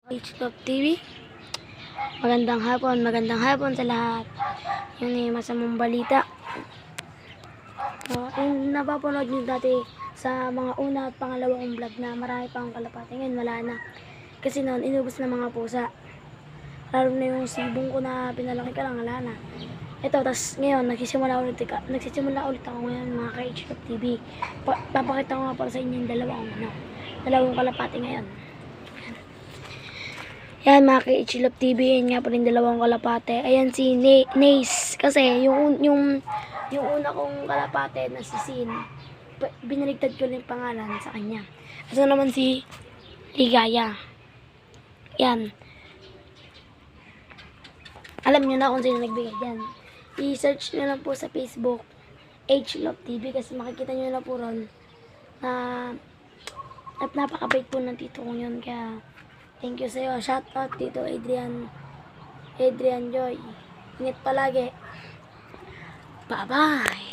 H-Love TV. Magandang hapon sa lahat. Yun eh, masamang balita. Yung napapanood nyo dati sa mga una at pangalawa kong vlog na marami pang kalapati. Ngayon wala na. Kasi noon, inubos na mga pusa. Lalo na yung sibong ko na pinalaki ka lang, wala na. Ito, tas ngayon, nagsisimula ulit ako ngayon mga ka-H-Love TV. Papakita ko nga para sa inyo yung dalawang kalapati ngayon. Yan mga ka-H-Love TV, yan nga pa rin dalawang kalapate. Ayan si Nace. Kasi yung una kong kalapate na si Sin, binaligtad ko yung pangalan sa kanya. Ito naman si Ligaya. Yan. Alam nyo na kung sino nagbigay yan. I-search nyo lang po sa Facebook, H-Love TV, kasi makikita nyo na po ron na napakabait po ng tito kong yun. Kaya thank you sa'yo. Shout out dito Adrian Joy. Ingat palagi. Bye bye.